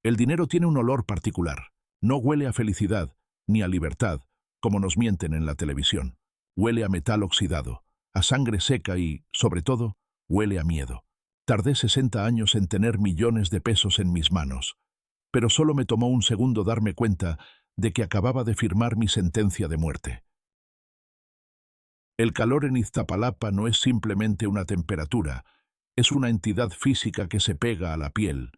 El dinero tiene un olor particular. No huele a felicidad, ni a libertad, como nos mienten en la televisión. Huele a metal oxidado, a sangre seca y, sobre todo, huele a miedo. Tardé 60 años en tener millones de pesos en mis manos, pero solo me tomó un segundo darme cuenta de que acababa de firmar mi sentencia de muerte. El calor en Iztapalapa no es simplemente una temperatura, es una entidad física que se pega a la piel,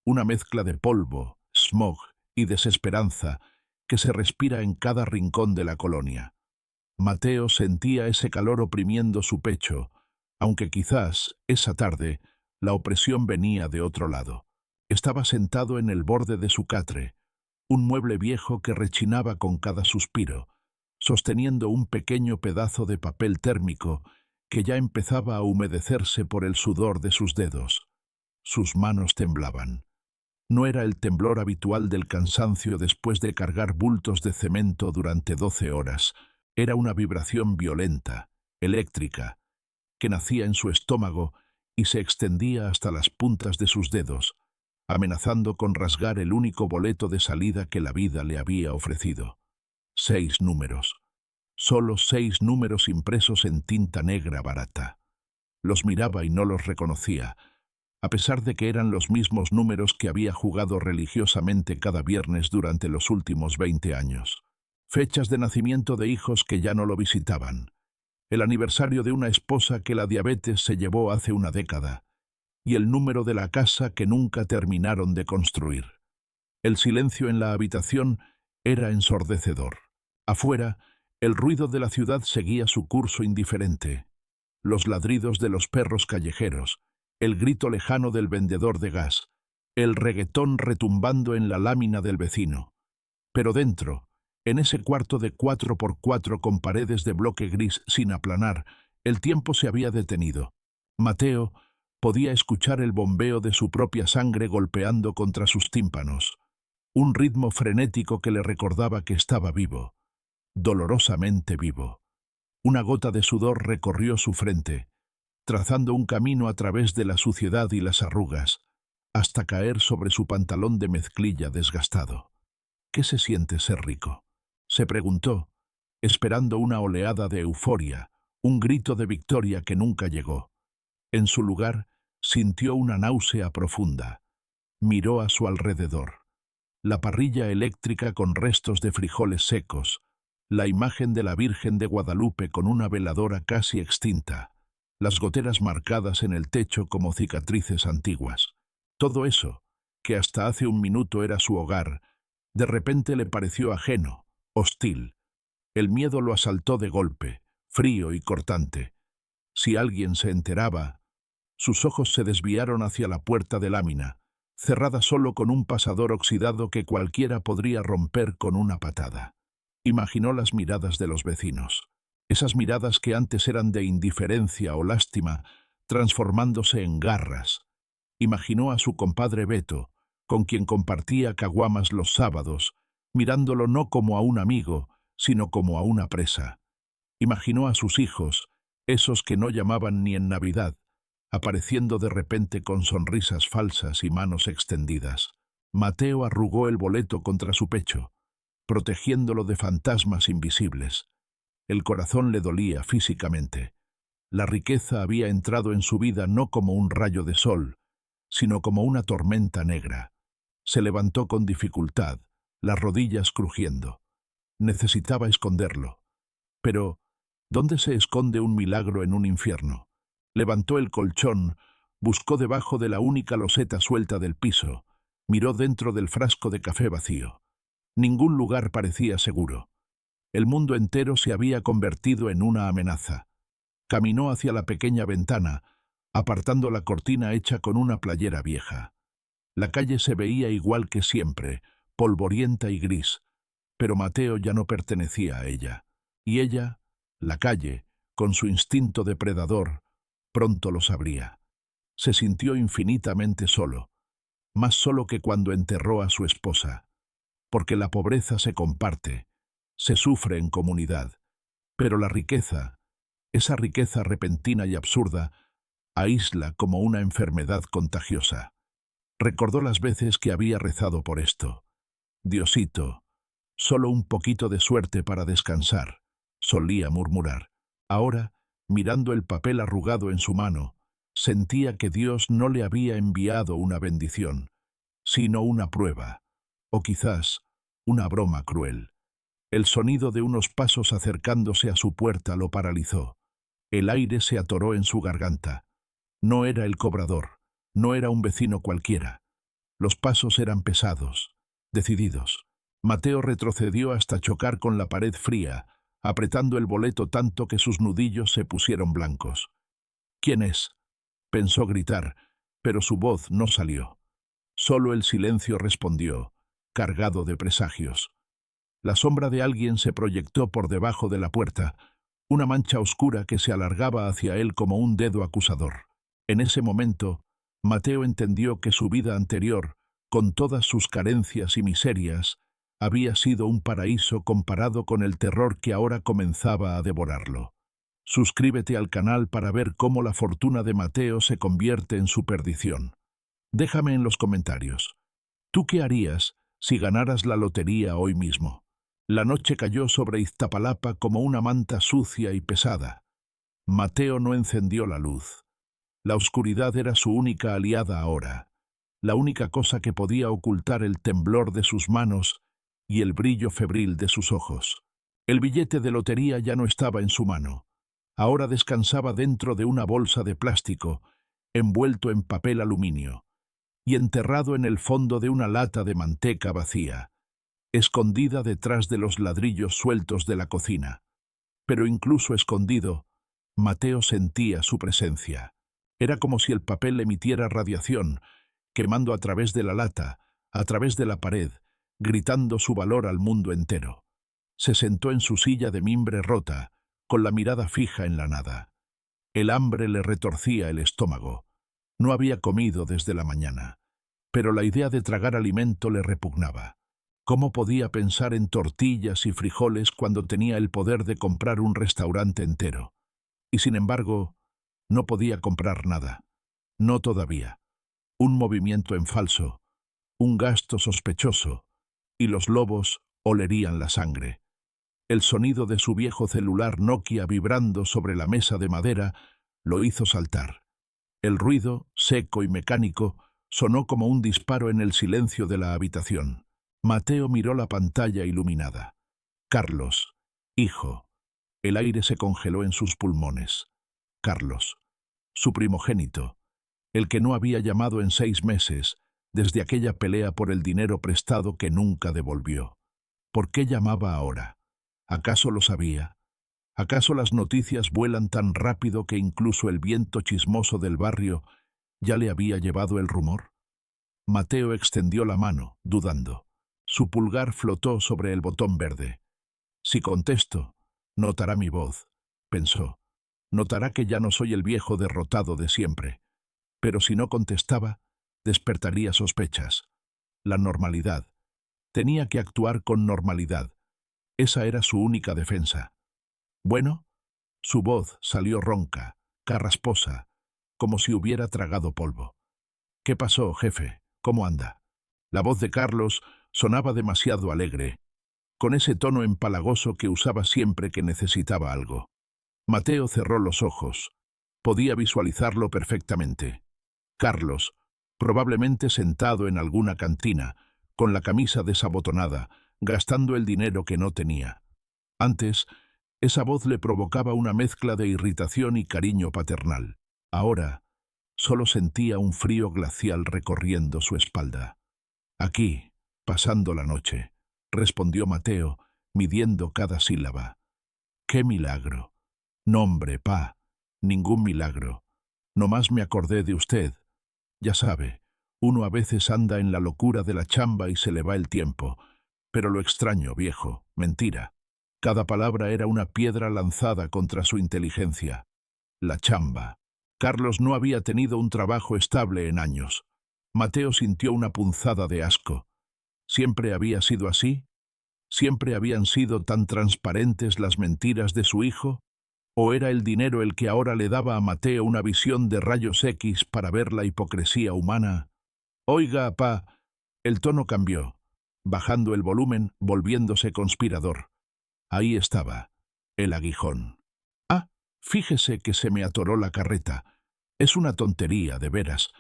una mezcla de polvo, smog y desesperanza que se respira en cada rincón de la colonia. Mateo sentía ese calor oprimiendo su pecho, aunque quizás, esa tarde, la opresión venía de otro lado. Estaba sentado en el borde de su catre, un mueble viejo que rechinaba con cada suspiro, sosteniendo un pequeño pedazo de papel térmico que ya empezaba a humedecerse por el sudor de sus dedos. Sus manos temblaban. No era el temblor habitual del cansancio después de cargar bultos de cemento durante 12 horas. Era una vibración violenta, eléctrica, que nacía en su estómago y se extendía hasta las puntas de sus dedos, amenazando con rasgar el único boleto de salida que la vida le había ofrecido. 6 números. Solo 6 números impresos en tinta negra barata. Los miraba y no los reconocía, a pesar de que eran los mismos números que había jugado religiosamente cada viernes durante los últimos 20 años. Fechas de nacimiento de hijos que ya no lo visitaban. El aniversario de una esposa que la diabetes se llevó hace una década. Y el número de la casa que nunca terminaron de construir. El silencio en la habitación era ensordecedor. Afuera, el ruido de la ciudad seguía su curso indiferente. Los ladridos de los perros callejeros, el grito lejano del vendedor de gas, el reguetón retumbando en la lámina del vecino. Pero dentro, en ese cuarto de 4x4 con paredes de bloque gris sin aplanar, el tiempo se había detenido. Mateo podía escuchar el bombeo de su propia sangre golpeando contra sus tímpanos, un ritmo frenético que le recordaba que estaba vivo, dolorosamente vivo. Una gota de sudor recorrió su frente, trazando un camino a través de la suciedad y las arrugas, hasta caer sobre su pantalón de mezclilla desgastado. ¿Qué se siente ser rico?, se preguntó, esperando una oleada de euforia, un grito de victoria que nunca llegó. En su lugar, sintió una náusea profunda. Miró a su alrededor. La parrilla eléctrica con restos de frijoles secos, la imagen de la Virgen de Guadalupe con una veladora casi extinta, las goteras marcadas en el techo como cicatrices antiguas. Todo eso, que hasta hace un minuto era su hogar, de repente le pareció ajeno, hostil. El miedo lo asaltó de golpe, frío y cortante. Si alguien se enteraba, sus ojos se desviaron hacia la puerta de lámina, cerrada solo con un pasador oxidado que cualquiera podría romper con una patada. Imaginó las miradas de los vecinos. Esas miradas que antes eran de indiferencia o lástima, transformándose en garras. Imaginó a su compadre Beto, con quien compartía caguamas los sábados, mirándolo no como a un amigo, sino como a una presa. Imaginó a sus hijos, esos que no llamaban ni en Navidad, apareciendo de repente con sonrisas falsas y manos extendidas. Mateo arrugó el boleto contra su pecho, protegiéndolo de fantasmas invisibles. El corazón le dolía físicamente. La riqueza había entrado en su vida no como un rayo de sol, sino como una tormenta negra. Se levantó con dificultad, las rodillas crujiendo. Necesitaba esconderlo. Pero, ¿dónde se esconde un milagro en un infierno? Levantó el colchón, buscó debajo de la única loseta suelta del piso, miró dentro del frasco de café vacío. Ningún lugar parecía seguro. El mundo entero se había convertido en una amenaza. Caminó hacia la pequeña ventana, apartando la cortina hecha con una playera vieja. La calle se veía igual que siempre, polvorienta y gris, pero Mateo ya no pertenecía a ella. Y ella, la calle, con su instinto depredador, pronto lo sabría. Se sintió infinitamente solo, más solo que cuando enterró a su esposa, porque la pobreza se comparte, se sufre en comunidad, pero la riqueza, esa riqueza repentina y absurda, aísla como una enfermedad contagiosa. Recordó las veces que había rezado por esto. Diosito, solo un poquito de suerte para descansar, solía murmurar. Ahora, mirando el papel arrugado en su mano, sentía que Dios no le había enviado una bendición, sino una prueba, o quizás una broma cruel. El sonido de unos pasos acercándose a su puerta lo paralizó. El aire se atoró en su garganta. No era el cobrador, no era un vecino cualquiera. Los pasos eran pesados, decididos. Mateo retrocedió hasta chocar con la pared fría, apretando el boleto tanto que sus nudillos se pusieron blancos. «¿Quién es?», pensó gritar, pero su voz no salió. Solo el silencio respondió, cargado de presagios. La sombra de alguien se proyectó por debajo de la puerta, una mancha oscura que se alargaba hacia él como un dedo acusador. En ese momento, Mateo entendió que su vida anterior, con todas sus carencias y miserias, había sido un paraíso comparado con el terror que ahora comenzaba a devorarlo. Suscríbete al canal para ver cómo la fortuna de Mateo se convierte en su perdición. Déjame en los comentarios. ¿Tú qué harías si ganaras la lotería hoy mismo? La noche cayó sobre Iztapalapa como una manta sucia y pesada. Mateo no encendió la luz. La oscuridad era su única aliada ahora, la única cosa que podía ocultar el temblor de sus manos y el brillo febril de sus ojos. El billete de lotería ya no estaba en su mano. Ahora descansaba dentro de una bolsa de plástico, envuelto en papel aluminio, y enterrado en el fondo de una lata de manteca vacía, escondida detrás de los ladrillos sueltos de la cocina. Pero incluso escondido, Mateo sentía su presencia. Era como si el papel emitiera radiación, quemando a través de la lata, a través de la pared, gritando su valor al mundo entero. Se sentó en su silla de mimbre rota, con la mirada fija en la nada. El hambre le retorcía el estómago. No había comido desde la mañana, pero la idea de tragar alimento le repugnaba. ¿Cómo podía pensar en tortillas y frijoles cuando tenía el poder de comprar un restaurante entero? Y sin embargo, no podía comprar nada. No todavía. Un movimiento en falso, un gasto sospechoso, y los lobos olerían la sangre. El sonido de su viejo celular Nokia vibrando sobre la mesa de madera lo hizo saltar. El ruido, seco y mecánico, sonó como un disparo en el silencio de la habitación. Mateo miró la pantalla iluminada. Carlos, hijo. El aire se congeló en sus pulmones. Carlos, su primogénito, el que no había llamado en 6 meses, desde aquella pelea por el dinero prestado que nunca devolvió. ¿Por qué llamaba ahora? ¿Acaso lo sabía? ¿Acaso las noticias vuelan tan rápido que incluso el viento chismoso del barrio ya le había llevado el rumor? Mateo extendió la mano, dudando. Su pulgar flotó sobre el botón verde. Si contesto, notará mi voz, pensó. Notará que ya no soy el viejo derrotado de siempre. Pero si no contestaba, despertaría sospechas. La normalidad. Tenía que actuar con normalidad. Esa era su única defensa. Bueno, su voz salió ronca, carrasposa, como si hubiera tragado polvo. ¿Qué pasó, jefe? ¿Cómo anda? La voz de Carlos sonaba demasiado alegre, con ese tono empalagoso que usaba siempre que necesitaba algo. Mateo cerró los ojos. Podía visualizarlo perfectamente. Carlos, probablemente sentado en alguna cantina, con la camisa desabotonada, gastando el dinero que no tenía. Antes, esa voz le provocaba una mezcla de irritación y cariño paternal. Ahora, solo sentía un frío glacial recorriendo su espalda. Aquí, pasando la noche, respondió Mateo, midiendo cada sílaba. ¡Qué milagro! No, hombre, pa, ningún milagro. Nomás me acordé de usted. Ya sabe, uno a veces anda en la locura de la chamba y se le va el tiempo. Pero lo extraño, viejo, mentira. Cada palabra era una piedra lanzada contra su inteligencia. La chamba. Carlos no había tenido un trabajo estable en años. Mateo sintió una punzada de asco. ¿Siempre había sido así? ¿Siempre habían sido tan transparentes las mentiras de su hijo? ¿O era el dinero el que ahora le daba a Mateo una visión de rayos X para ver la hipocresía humana? Oiga, pa. El tono cambió, bajando el volumen, volviéndose conspirador. Ahí estaba, el aguijón. Ah, fíjese que se me atoró la carreta. Es una tontería, de veras,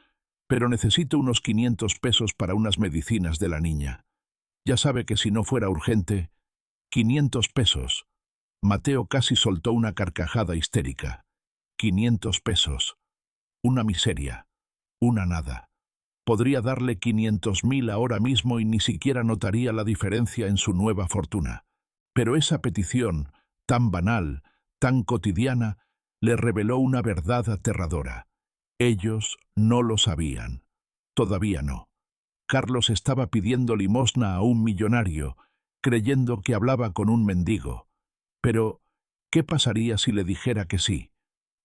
pero necesito unos 500 pesos para unas medicinas de la niña. Ya sabe que si no fuera urgente... 500 pesos. Mateo casi soltó una carcajada histérica. 500 pesos. Una miseria. Una nada. Podría darle 500.000 ahora mismo y ni siquiera notaría la diferencia en su nueva fortuna. Pero esa petición, tan banal, tan cotidiana, le reveló una verdad aterradora. Ellos no lo sabían. Todavía no. Carlos estaba pidiendo limosna a un millonario, creyendo que hablaba con un mendigo. Pero, ¿qué pasaría si le dijera que sí?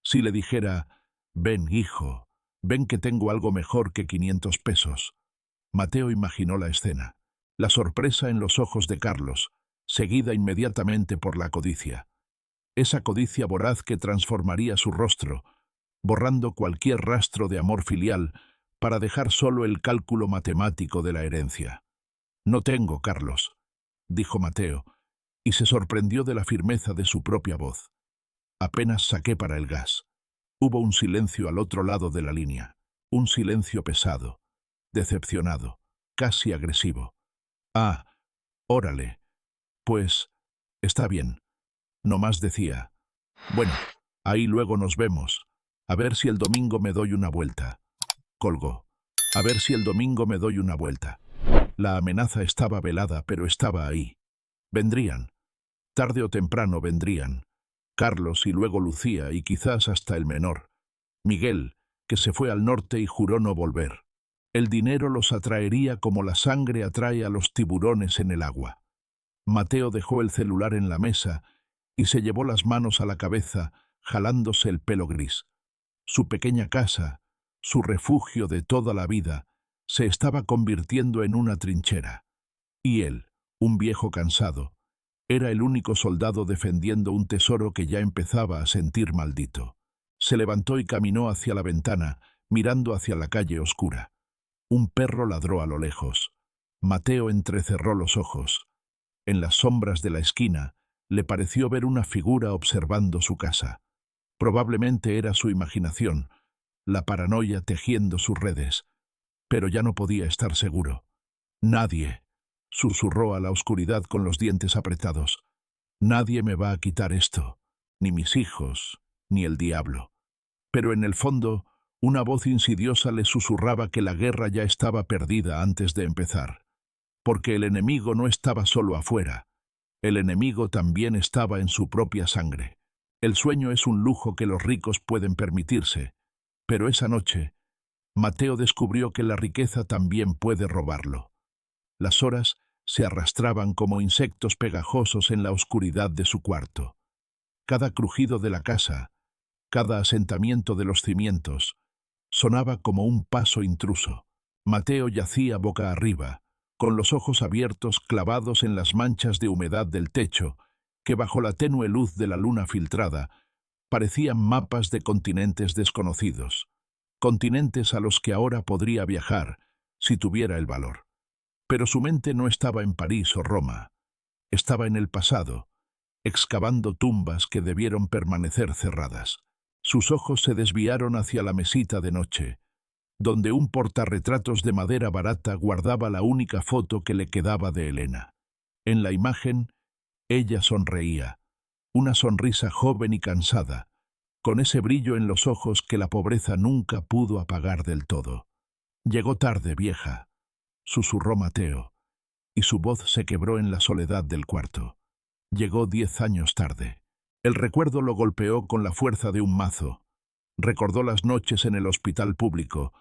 Si le dijera, ven, hijo, ven que tengo algo mejor que 500 pesos. Mateo imaginó la escena, la sorpresa en los ojos de Carlos, seguida inmediatamente por la codicia. Esa codicia voraz que transformaría su rostro, borrando cualquier rastro de amor filial para dejar solo el cálculo matemático de la herencia. No tengo, Carlos, dijo Mateo, y se sorprendió de la firmeza de su propia voz. Apenas saqué para el gas. Hubo un silencio al otro lado de la línea, un silencio pesado, decepcionado, casi agresivo. Ah, órale. Pues, está bien. Nomás decía, bueno, ahí luego nos vemos. A ver si el domingo me doy una vuelta. Colgó. A ver si el domingo me doy una vuelta. La amenaza estaba velada, pero estaba ahí. Vendrían. Tarde o temprano vendrían. Carlos y luego Lucía y quizás hasta el menor. Miguel, que se fue al norte y juró no volver. El dinero los atraería como la sangre atrae a los tiburones en el agua. Mateo dejó el celular en la mesa y se llevó las manos a la cabeza, jalándose el pelo gris. Su pequeña casa, su refugio de toda la vida, se estaba convirtiendo en una trinchera. Y él, un viejo cansado, era el único soldado defendiendo un tesoro que ya empezaba a sentir maldito. Se levantó y caminó hacia la ventana, mirando hacia la calle oscura. Un perro ladró a lo lejos. Mateo entrecerró los ojos. En las sombras de la esquina, le pareció ver una figura observando su casa. Probablemente era su imaginación, la paranoia tejiendo sus redes. Pero ya no podía estar seguro. Nadie, susurró a la oscuridad con los dientes apretados. Nadie me va a quitar esto, ni mis hijos, ni el diablo. Pero en el fondo, una voz insidiosa le susurraba que la guerra ya estaba perdida antes de empezar. Porque el enemigo no estaba solo afuera. El enemigo también estaba en su propia sangre. El sueño es un lujo que los ricos pueden permitirse. Pero esa noche, Mateo descubrió que la riqueza también puede robarlo. Las horas se arrastraban como insectos pegajosos en la oscuridad de su cuarto. Cada crujido de la casa, cada asentamiento de los cimientos, sonaba como un paso intruso. Mateo yacía boca arriba, con los ojos abiertos clavados en las manchas de humedad del techo, que bajo la tenue luz de la luna filtrada parecían mapas de continentes desconocidos, continentes a los que ahora podría viajar si tuviera el valor. Pero su mente no estaba en París o Roma, estaba en el pasado, excavando tumbas que debieron permanecer cerradas. Sus ojos se desviaron hacia la mesita de noche, donde un portarretratos de madera barata guardaba la única foto que le quedaba de Elena. En la imagen, ella sonreía, una sonrisa joven y cansada, con ese brillo en los ojos que la pobreza nunca pudo apagar del todo. Llegó tarde, vieja, susurró Mateo, y su voz se quebró en la soledad del cuarto. Llegó 10 años tarde. El recuerdo lo golpeó con la fuerza de un mazo. Recordó las noches en el hospital público,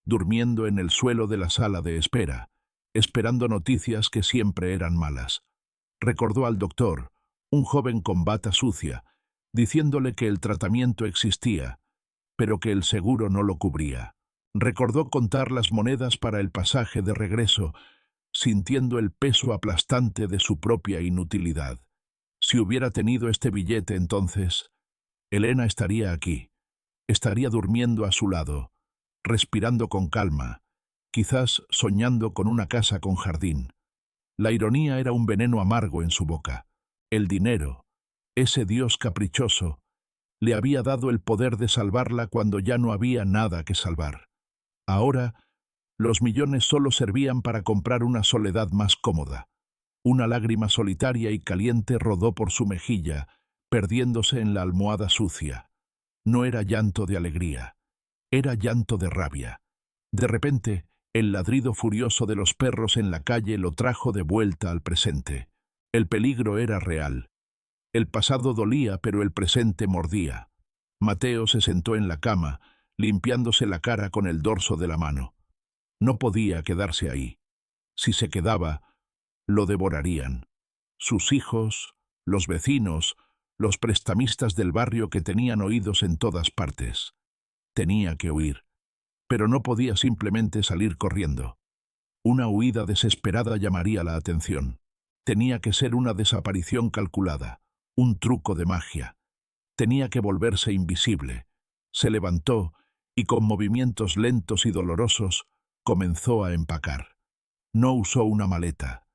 durmiendo en el suelo de la sala de espera, esperando noticias que siempre eran malas. Recordó al doctor, un joven con bata sucia, diciéndole que el tratamiento existía, pero que el seguro no lo cubría. Recordó contar las monedas para el pasaje de regreso, sintiendo el peso aplastante de su propia inutilidad. Si hubiera tenido este billete entonces, Elena estaría aquí, estaría durmiendo a su lado, respirando con calma, quizás soñando con una casa con jardín. La ironía era un veneno amargo en su boca. El dinero, ese dios caprichoso, le había dado el poder de salvarla cuando ya no había nada que salvar. Ahora, los millones solo servían para comprar una soledad más cómoda. Una lágrima solitaria y caliente rodó por su mejilla, perdiéndose en la almohada sucia. No era llanto de alegría, era llanto de rabia. De repente, el ladrido furioso de los perros en la calle lo trajo de vuelta al presente. El peligro era real. El pasado dolía, pero el presente mordía. Mateo se sentó en la cama, limpiándose la cara con el dorso de la mano. No podía quedarse ahí. Si se quedaba, lo devorarían. Sus hijos, los vecinos, los prestamistas del barrio que tenían oídos en todas partes. Tenía que huir, pero no podía simplemente salir corriendo. Una huida desesperada llamaría la atención. Tenía que ser una desaparición calculada, un truco de magia. Tenía que volverse invisible. Se levantó y con movimientos lentos y dolorosos comenzó a empacar. No usó una maleta.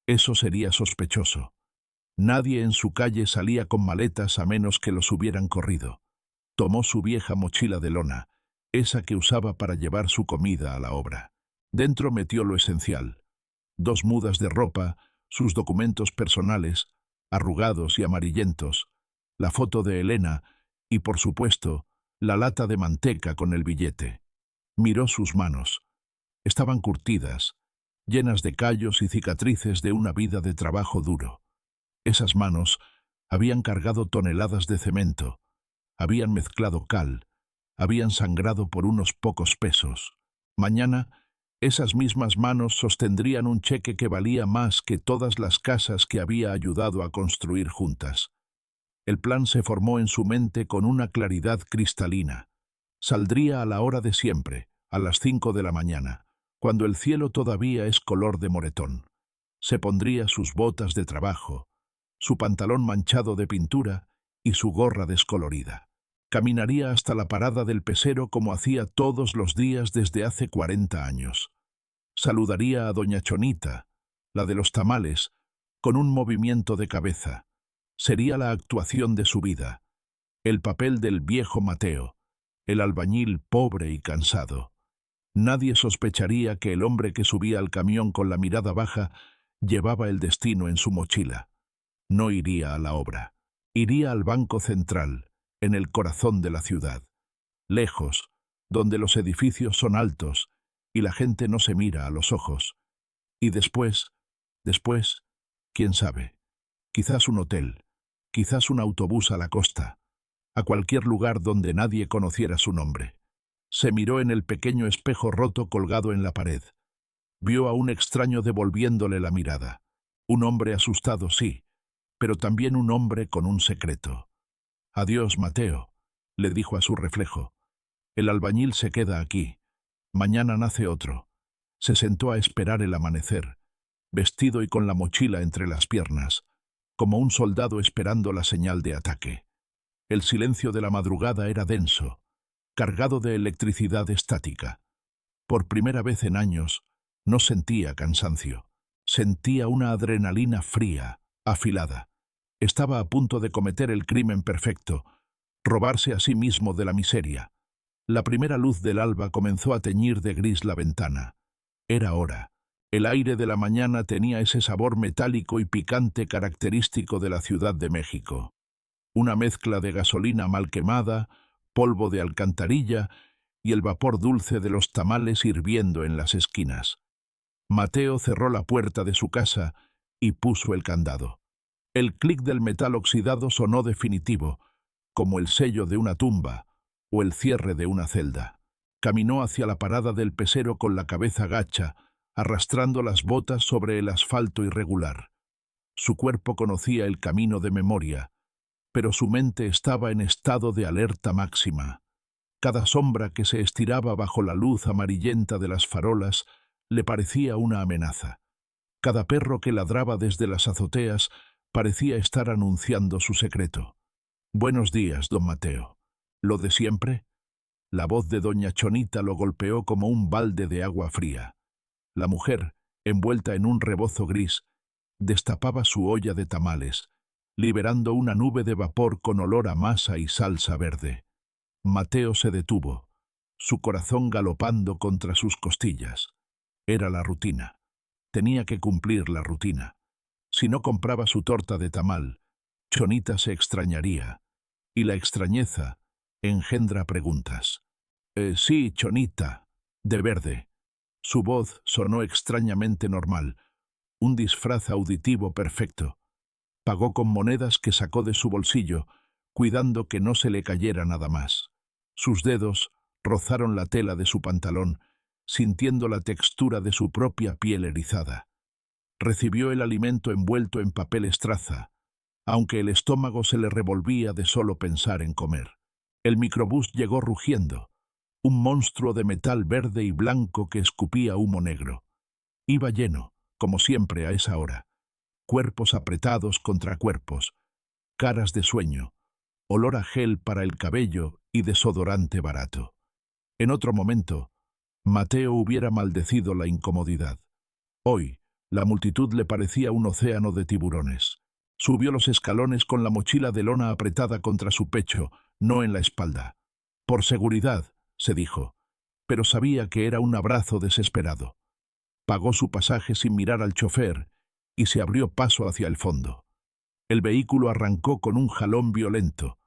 Eso sería sospechoso. Nadie en su calle salía con maletas a menos que los hubieran corrido. Tomó su vieja mochila de lona, esa que usaba para llevar su comida a la obra. Dentro metió lo esencial: 2 mudas de ropa, sus documentos personales, arrugados y amarillentos, la foto de Elena y, por supuesto, la lata de manteca con el billete. Miró sus manos. Estaban curtidas, llenas de callos y cicatrices de una vida de trabajo duro. Esas manos habían cargado toneladas de cemento, habían mezclado cal, habían sangrado por unos pocos pesos. Mañana, esas mismas manos sostendrían un cheque que valía más que todas las casas que había ayudado a construir juntas. El plan se formó en su mente con una claridad cristalina. Saldría a la hora de siempre, a las 5 de la mañana, cuando el cielo todavía es color de moretón. Se pondría sus botas de trabajo, su pantalón manchado de pintura y su gorra descolorida. Caminaría hasta la parada del pesero como hacía todos los días desde hace 40 años. Saludaría a doña Chonita, la de los tamales, con un movimiento de cabeza. Sería la actuación de su vida, el papel del viejo Mateo, el albañil pobre y cansado. Nadie sospecharía que el hombre que subía al camión con la mirada baja llevaba el destino en su mochila. No iría a la obra. Iría al Banco Central, en el corazón de la ciudad. Lejos, donde los edificios son altos y la gente no se mira a los ojos. Y después, quién sabe, quizás un hotel, quizás un autobús a la costa, a cualquier lugar donde nadie conociera su nombre. Se miró en el pequeño espejo roto colgado en la pared. Vio a un extraño devolviéndole la mirada. Un hombre asustado, sí, pero también un hombre con un secreto. «Adiós, Mateo», le dijo a su reflejo. «El albañil se queda aquí. Mañana nace otro». Se sentó a esperar el amanecer, vestido y con la mochila entre las piernas, como un soldado esperando la señal de ataque. El silencio de la madrugada era denso, cargado de electricidad estática. Por primera vez en años, no sentía cansancio. Sentía una adrenalina fría, afilada. Estaba a punto de cometer el crimen perfecto, robarse a sí mismo de la miseria. La primera luz del alba comenzó a teñir de gris la ventana. Era hora. El aire de la mañana tenía ese sabor metálico y picante característico de la Ciudad de México. Una mezcla de gasolina mal quemada, polvo de alcantarilla y el vapor dulce de los tamales hirviendo en las esquinas. Mateo cerró la puerta de su casa y puso el candado. El clic del metal oxidado sonó definitivo, como el sello de una tumba o el cierre de una celda. Caminó hacia la parada del pesero con la cabeza gacha, arrastrando las botas sobre el asfalto irregular. Su cuerpo conocía el camino de memoria, pero su mente estaba en estado de alerta máxima. Cada sombra que se estiraba bajo la luz amarillenta de las farolas le parecía una amenaza. Cada perro que ladraba desde las azoteas parecía estar anunciando su secreto. «Buenos días, don Mateo». «¿Lo de siempre?». La voz de doña Chonita lo golpeó como un balde de agua fría. La mujer, envuelta en un rebozo gris, destapaba su olla de tamales, liberando una nube de vapor con olor a masa y salsa verde. Mateo se detuvo, su corazón galopando contra sus costillas. Era la rutina. Tenía que cumplir la rutina. Si no compraba su torta de tamal, Chonita se extrañaría. Y la extrañeza engendra preguntas. Sí, Chonita, de verde. Su voz sonó extrañamente normal, un disfraz auditivo perfecto. Pagó con monedas que sacó de su bolsillo, cuidando que no se le cayera nada más. Sus dedos rozaron la tela de su pantalón, sintiendo la textura de su propia piel erizada. Recibió el alimento envuelto en papel estraza, aunque el estómago se le revolvía de solo pensar en comer. El microbús llegó rugiendo, un monstruo de metal verde y blanco que escupía humo negro. Iba lleno, como siempre a esa hora. Cuerpos apretados contra cuerpos, caras de sueño, olor a gel para el cabello y desodorante barato. En otro momento, Mateo hubiera maldecido la incomodidad. Hoy, la multitud le parecía un océano de tiburones. Subió los escalones con la mochila de lona apretada contra su pecho, no en la espalda. Por seguridad, se dijo, pero sabía que era un abrazo desesperado. Pagó su pasaje sin mirar al chofer y se abrió paso hacia el fondo. El vehículo arrancó con un jalón violento,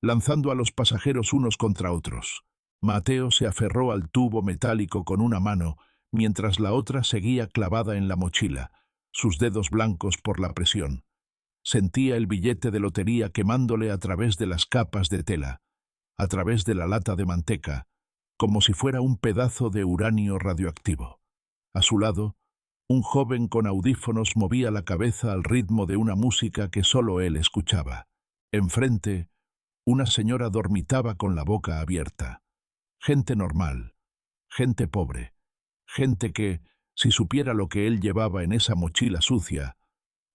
lanzando a los pasajeros unos contra otros. Mateo se aferró al tubo metálico con una mano, mientras la otra seguía clavada en la mochila, sus dedos blancos por la presión. Sentía el billete de lotería quemándole a través de las capas de tela, a través de la lata de manteca, como si fuera un pedazo de uranio radioactivo. A su lado, un joven con audífonos movía la cabeza al ritmo de una música que solo él escuchaba. Enfrente, una señora dormitaba con la boca abierta. Gente normal, gente pobre, gente que, si supiera lo que él llevaba en esa mochila sucia,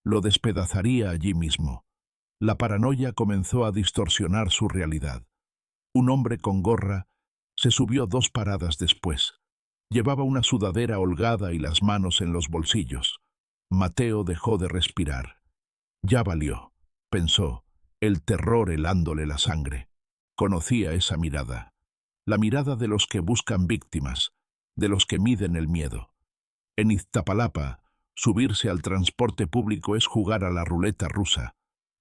lo despedazaría allí mismo. La paranoia comenzó a distorsionar su realidad. Un hombre con gorra se subió 2 paradas después. Llevaba una sudadera holgada y las manos en los bolsillos. Mateo dejó de respirar. Ya valió, pensó, el terror helándole la sangre. Conocía esa mirada. La mirada de los que buscan víctimas, de los que miden el miedo. En Iztapalapa, subirse al transporte público es jugar a la ruleta rusa.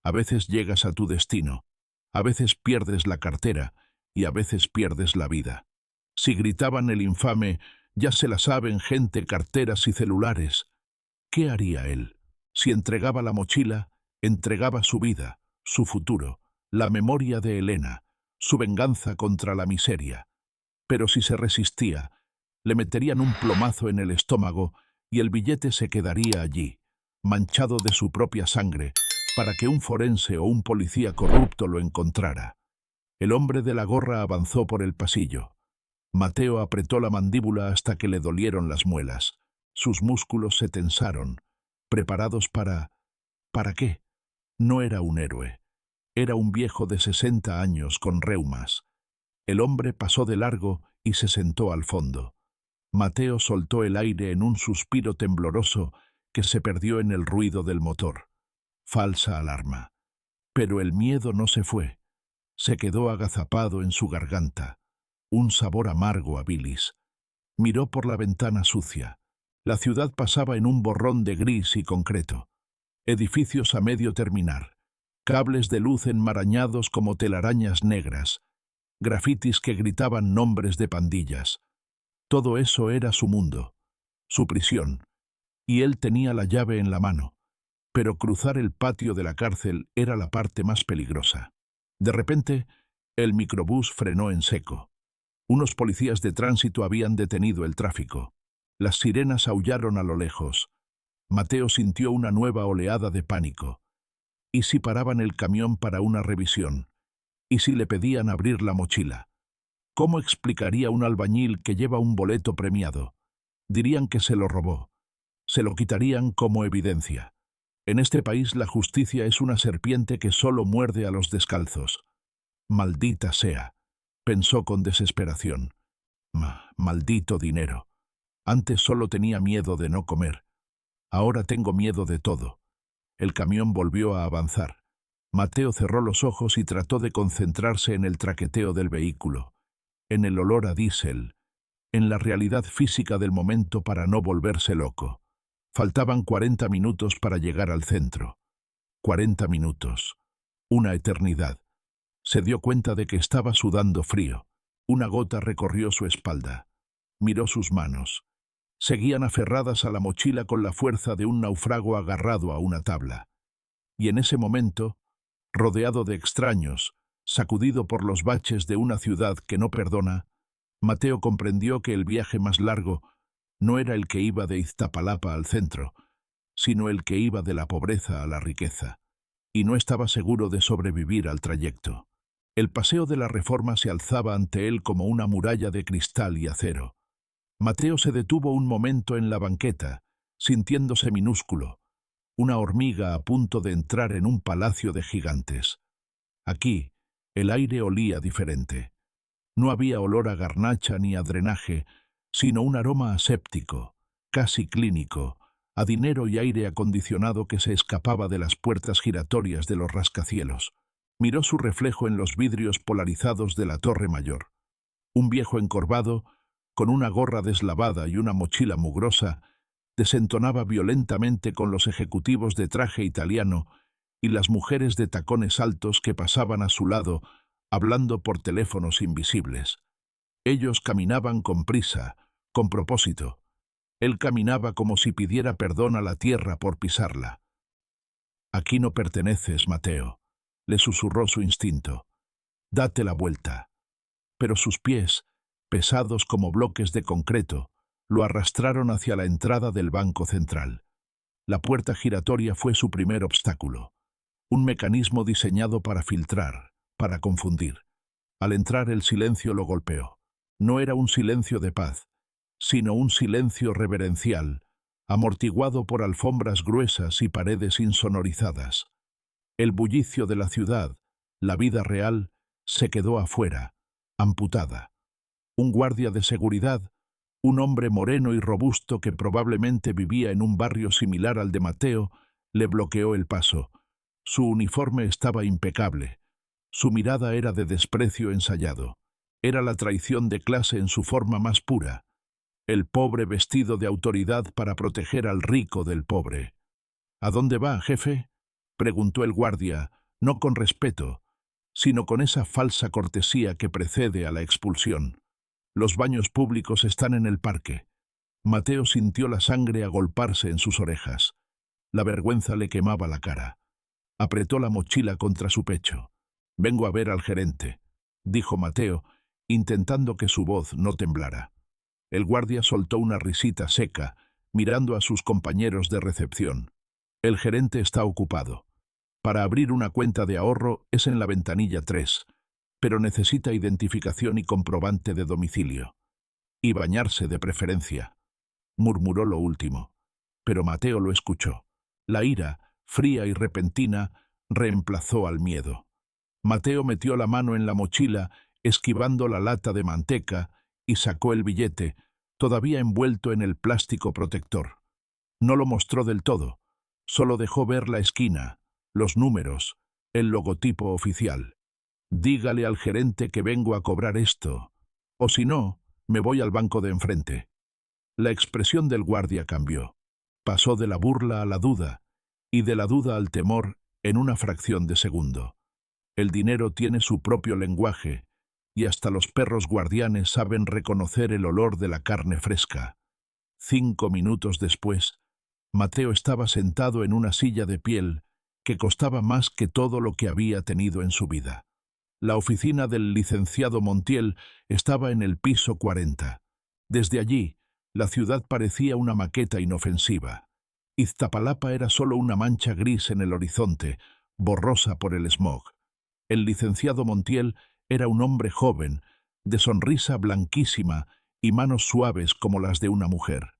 A veces llegas a tu destino, a veces pierdes la cartera y a veces pierdes la vida. Si gritaban el infame, ya se la saben gente, carteras y celulares. ¿Qué haría él? Si entregaba la mochila, entregaba su vida, su futuro, la memoria de Elena, su venganza contra la miseria. Pero si se resistía, le meterían un plomazo en el estómago y el billete se quedaría allí, manchado de su propia sangre, para que un forense o un policía corrupto lo encontrara. El hombre de la gorra avanzó por el pasillo. Mateo apretó la mandíbula hasta que le dolieron las muelas. Sus músculos se tensaron, preparados para... ¿Para qué? No era un héroe. Era un viejo de 60 años con reumas. El hombre pasó de largo y se sentó al fondo. Mateo soltó el aire en un suspiro tembloroso que se perdió en el ruido del motor. Falsa alarma. Pero el miedo no se fue. Se quedó agazapado en su garganta. Un sabor amargo a bilis. Miró por la ventana sucia. La ciudad pasaba en un borrón de gris y concreto. Edificios a medio terminar. Cables de luz enmarañados como telarañas negras. Grafitis que gritaban nombres de pandillas. Todo eso era su mundo, su prisión, y él tenía la llave en la mano. Pero cruzar el patio de la cárcel era la parte más peligrosa. De repente, el microbús frenó en seco. Unos policías de tránsito habían detenido el tráfico. Las sirenas aullaron a lo lejos. Mateo sintió una nueva oleada de pánico. ¿Y si paraban el camión para una revisión? ¿Y si le pedían abrir la mochila? ¿Cómo explicaría un albañil que lleva un boleto premiado? Dirían que se lo robó. Se lo quitarían como evidencia. En este país la justicia es una serpiente que solo muerde a los descalzos. Maldita sea. Pensó con desesperación. Maldito dinero. Antes solo tenía miedo de no comer. Ahora tengo miedo de todo. El camión volvió a avanzar. Mateo cerró los ojos y trató de concentrarse en el traqueteo del vehículo, en el olor a diésel, en la realidad física del momento para no volverse loco. Faltaban 40 minutos para llegar al centro. 40 minutos. Una eternidad. Se dio cuenta de que estaba sudando frío. Una gota recorrió su espalda. Miró sus manos. Seguían aferradas a la mochila con la fuerza de un náufrago agarrado a una tabla. Y en ese momento, rodeado de extraños, sacudido por los baches de una ciudad que no perdona, Mateo comprendió que el viaje más largo no era el que iba de Iztapalapa al centro, sino el que iba de la pobreza a la riqueza, y no estaba seguro de sobrevivir al trayecto. El paseo de la Reforma se alzaba ante él como una muralla de cristal y acero. Mateo se detuvo un momento en la banqueta, sintiéndose minúsculo, una hormiga a punto de entrar en un palacio de gigantes. Aquí, el aire olía diferente. No había olor a garnacha ni a drenaje, sino un aroma aséptico, casi clínico, a dinero y aire acondicionado que se escapaba de las puertas giratorias de los rascacielos. Miró su reflejo en los vidrios polarizados de la Torre Mayor. Un viejo encorvado, con una gorra deslavada y una mochila mugrosa, desentonaba violentamente con los ejecutivos de traje italiano y las mujeres de tacones altos que pasaban a su lado, hablando por teléfonos invisibles. Ellos caminaban con prisa, con propósito. Él caminaba como si pidiera perdón a la tierra por pisarla. «Aquí no perteneces, Mateo», le susurró su instinto. «Date la vuelta». Pero sus pies, pesados como bloques de concreto, lo arrastraron hacia la entrada del Banco Central. La puerta giratoria fue su primer obstáculo, un mecanismo diseñado para filtrar, para confundir. Al entrar el silencio lo golpeó. No era un silencio de paz, sino un silencio reverencial, amortiguado por alfombras gruesas y paredes insonorizadas. El bullicio de la ciudad, la vida real, se quedó afuera, amputada. Un guardia de seguridad, un hombre moreno y robusto que probablemente vivía en un barrio similar al de Mateo, le bloqueó el paso. Su uniforme estaba impecable. Su mirada era de desprecio ensayado. Era la traición de clase en su forma más pura. El pobre vestido de autoridad para proteger al rico del pobre. «¿A dónde va, jefe?», preguntó el guardia, no con respeto, sino con esa falsa cortesía que precede a la expulsión. «Los baños públicos están en el parque». Mateo sintió la sangre agolparse en sus orejas. La vergüenza le quemaba la cara. Apretó la mochila contra su pecho. «Vengo a ver al gerente», dijo Mateo, intentando que su voz no temblara. El guardia soltó una risita seca, mirando a sus compañeros de recepción. «El gerente está ocupado. Para abrir una cuenta de ahorro es en la ventanilla 3, pero necesita identificación y comprobante de domicilio. Y bañarse de preferencia», murmuró lo último. Pero Mateo lo escuchó. La ira, fría y repentina, reemplazó al miedo. Mateo metió la mano en la mochila, esquivando la lata de manteca, y sacó el billete, todavía envuelto en el plástico protector. No lo mostró del todo, solo dejó ver la esquina, los números, el logotipo oficial. «Dígale al gerente que vengo a cobrar esto, o si no, me voy al banco de enfrente». La expresión del guardia cambió. Pasó de la burla a la duda, y de la duda al temor en una fracción de segundo. El dinero tiene su propio lenguaje, y hasta los perros guardianes saben reconocer el olor de la carne fresca. 5 minutos después, Mateo estaba sentado en una silla de piel que costaba más que todo lo que había tenido en su vida. La oficina del licenciado Montiel estaba en el piso 40. Desde allí, la ciudad parecía una maqueta inofensiva. Iztapalapa era solo una mancha gris en el horizonte, borrosa por el smog. El licenciado Montiel era un hombre joven, de sonrisa blanquísima y manos suaves como las de una mujer.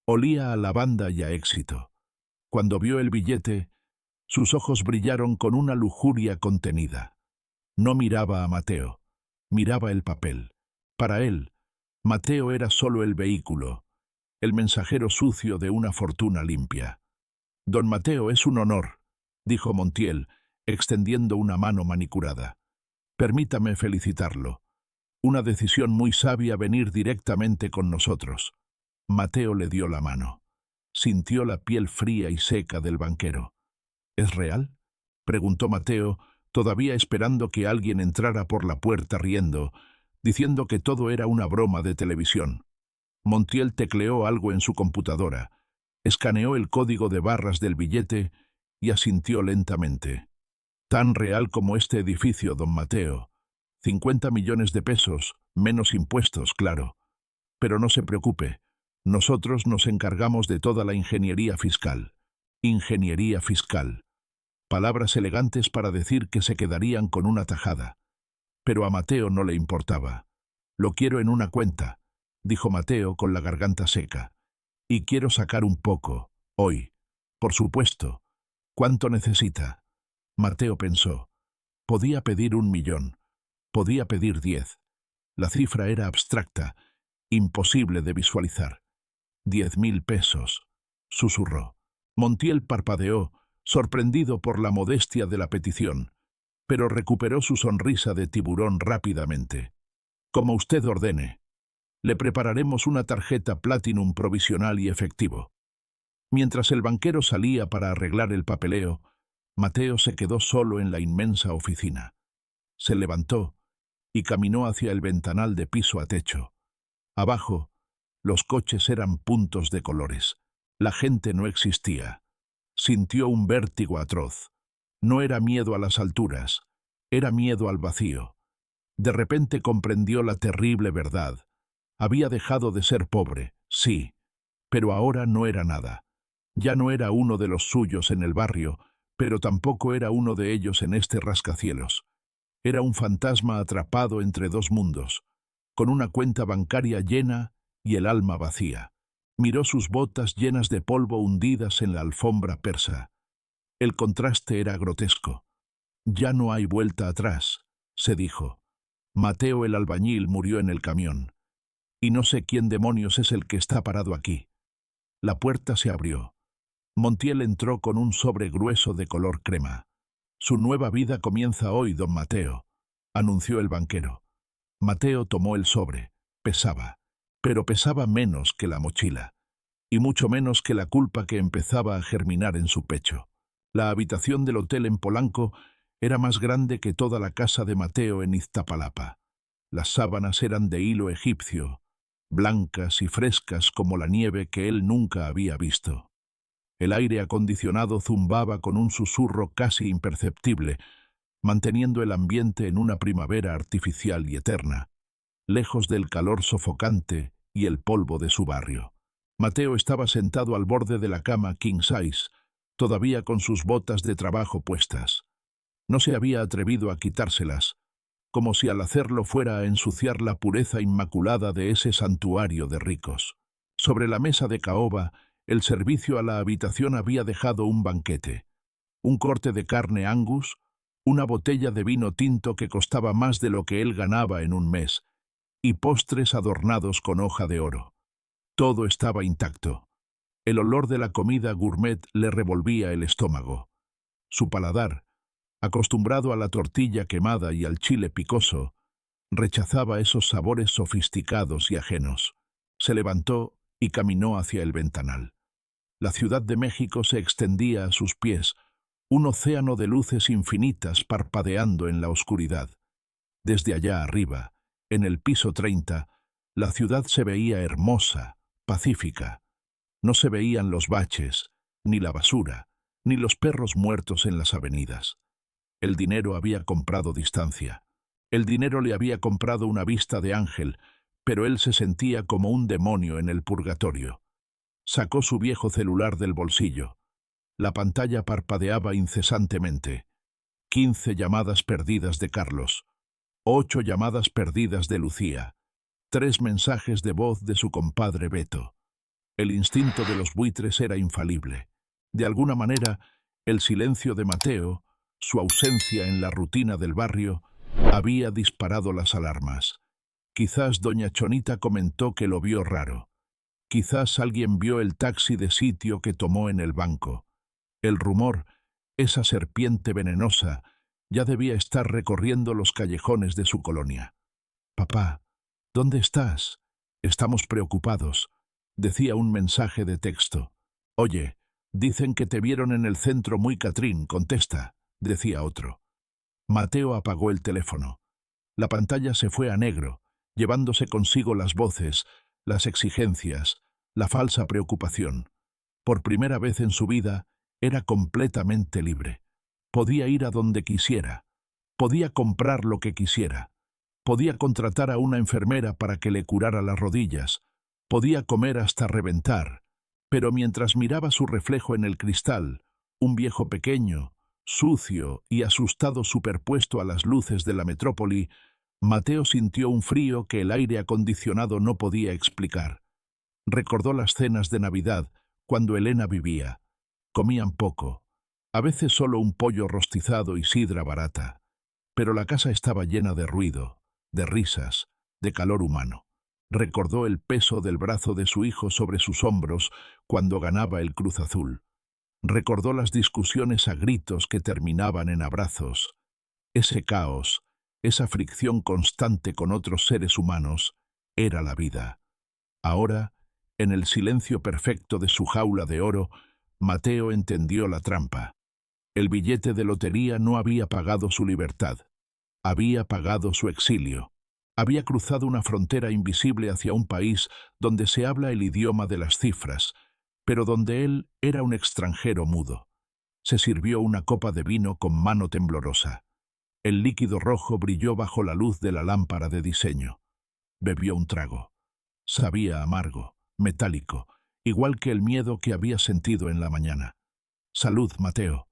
Olía a lavanda y a éxito. Cuando vio el billete, sus ojos brillaron con una lujuria contenida. No miraba a Mateo. Miraba el papel. Para él, Mateo era solo el vehículo, el mensajero sucio de una fortuna limpia. «Don Mateo, es un honor», dijo Montiel, extendiendo una mano manicurada. «Permítame felicitarlo. Una decisión muy sabia venir directamente con nosotros». Mateo le dio la mano. Sintió la piel fría y seca del banquero. «¿Es real?», preguntó Mateo, todavía esperando que alguien entrara por la puerta riendo, diciendo que todo era una broma de televisión. Montiel tecleó algo en su computadora, escaneó el código de barras del billete y asintió lentamente. «Tan real como este edificio, don Mateo. 50 millones de pesos, menos impuestos, claro. Pero no se preocupe, nosotros nos encargamos de toda la ingeniería fiscal». Ingeniería fiscal. Palabras elegantes para decir que se quedarían con una tajada. Pero a Mateo no le importaba. «Lo quiero en una cuenta», dijo Mateo con la garganta seca. «Y quiero sacar un poco, hoy. Por supuesto. ¿Cuánto necesita?». Mateo pensó. Podía pedir 1 millón. Podía pedir 10. La cifra era abstracta, imposible de visualizar. 10.000 pesos, susurró. Montiel parpadeó, sorprendido por la modestia de la petición, pero recuperó su sonrisa de tiburón rápidamente. «Como usted ordene. Le prepararemos una tarjeta Platinum provisional y efectivo». Mientras el banquero salía para arreglar el papeleo, Mateo se quedó solo en la inmensa oficina. Se levantó y caminó hacia el ventanal de piso a techo. Abajo, los coches eran puntos de colores. La gente no existía. Sintió un vértigo atroz. No era miedo a las alturas, era miedo al vacío. De repente comprendió la terrible verdad. Había dejado de ser pobre, sí, pero ahora no era nada. Ya no era uno de los suyos en el barrio, pero tampoco era uno de ellos en este rascacielos. Era un fantasma atrapado entre dos mundos, con una cuenta bancaria llena y el alma vacía. Miró sus botas llenas de polvo hundidas en la alfombra persa. El contraste era grotesco. «Ya no hay vuelta atrás», se dijo. «Mateo el albañil murió en el camión. Y no sé quién demonios es el que está parado aquí». La puerta se abrió. Montiel entró con un sobre grueso de color crema. «Su nueva vida comienza hoy, don Mateo», anunció el banquero. Mateo tomó el sobre. Pesaba, pero pesaba menos que la mochila, y mucho menos que la culpa que empezaba a germinar en su pecho. La habitación del hotel en Polanco era más grande que toda la casa de Mateo en Iztapalapa. Las sábanas eran de hilo egipcio, blancas y frescas como la nieve que él nunca había visto. El aire acondicionado zumbaba con un susurro casi imperceptible, manteniendo el ambiente en una primavera artificial y eterna, lejos del calor sofocante y el polvo de su barrio. Mateo estaba sentado al borde de la cama king size, todavía con sus botas de trabajo puestas. No se había atrevido a quitárselas, como si al hacerlo fuera a ensuciar la pureza inmaculada de ese santuario de ricos. Sobre la mesa de caoba, el servicio a la habitación había dejado un banquete, un corte de carne Angus, una botella de vino tinto que costaba más de lo que él ganaba en un mes, y postres adornados con hoja de oro. Todo estaba intacto. El olor de la comida gourmet le revolvía el estómago. Su paladar, acostumbrado a la tortilla quemada y al chile picoso, rechazaba esos sabores sofisticados y ajenos. Se levantó y caminó hacia el ventanal. La Ciudad de México se extendía a sus pies, un océano de luces infinitas parpadeando en la oscuridad. Desde allá arriba, en el piso 30, la ciudad se veía hermosa, pacífica. No se veían los baches, ni la basura, ni los perros muertos en las avenidas. El dinero había comprado distancia. El dinero le había comprado una vista de ángel, pero él se sentía como un demonio en el purgatorio. Sacó su viejo celular del bolsillo. La pantalla parpadeaba incesantemente. 15 llamadas perdidas de Carlos. 8 llamadas perdidas de Lucía. 3 mensajes de voz de su compadre Beto. El instinto de los buitres era infalible. De alguna manera, el silencio de Mateo, su ausencia en la rutina del barrio, Había disparado las alarmas. Quizás doña Chonita comentó que lo vio raro. Quizás alguien vio el taxi de sitio que tomó en el banco. El rumor, esa serpiente venenosa, ya debía estar recorriendo los callejones de su colonia. «Papá, ¿dónde estás? Estamos preocupados», decía un mensaje de texto. «Oye, dicen que te vieron en el centro muy Catrín, contesta», decía otro. Mateo apagó el teléfono. La pantalla se fue a negro, llevándose consigo las voces, las exigencias, la falsa preocupación. Por primera vez en su vida, era completamente libre. Podía ir a donde quisiera. Podía comprar lo que quisiera. Podía contratar a una enfermera para que le curara las rodillas. Podía comer hasta reventar. Pero mientras miraba su reflejo en el cristal, un viejo pequeño, sucio y asustado superpuesto a las luces de la metrópoli, Mateo sintió un frío que el aire acondicionado no podía explicar. Recordó las cenas de Navidad, cuando Elena vivía. Comían poco, a veces solo un pollo rostizado y sidra barata. Pero la casa estaba llena de ruido, de risas, de calor humano. Recordó el peso del brazo de su hijo sobre sus hombros cuando ganaba el Cruz Azul. Recordó las discusiones a gritos que terminaban en abrazos. Ese caos, esa fricción constante con otros seres humanos, era la vida. Ahora, en el silencio perfecto de su jaula de oro, Mateo entendió la trampa. El billete de lotería no había pagado su libertad. Había pagado su exilio. Había cruzado una frontera invisible hacia un país donde se habla el idioma de las cifras, pero donde él era un extranjero mudo. Se sirvió una copa de vino con mano temblorosa. El líquido rojo brilló bajo la luz de la lámpara de diseño. Bebió un trago. Sabía amargo, metálico, igual que el miedo que había sentido en la mañana. «Salud, Mateo»,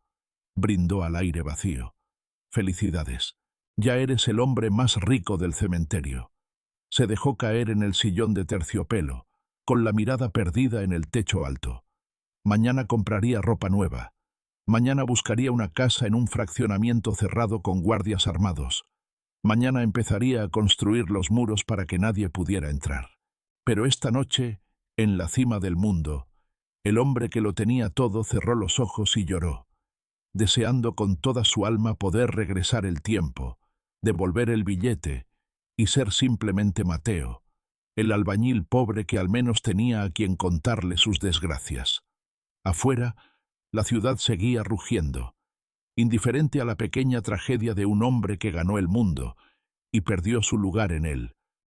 brindó al aire vacío. «Felicidades. Ya eres el hombre más rico del cementerio». Se dejó caer en el sillón de terciopelo, con la mirada perdida en el techo alto. Mañana compraría ropa nueva. Mañana buscaría una casa en un fraccionamiento cerrado con guardias armados. Mañana empezaría a construir los muros para que nadie pudiera entrar. Pero esta noche, en la cima del mundo, el hombre que lo tenía todo cerró los ojos y lloró, deseando con toda su alma poder regresar el tiempo, devolver el billete y ser simplemente Mateo, el albañil pobre que al menos tenía a quien contarle sus desgracias. Afuera, la ciudad seguía rugiendo, indiferente a la pequeña tragedia de un hombre que ganó el mundo y perdió su lugar en él,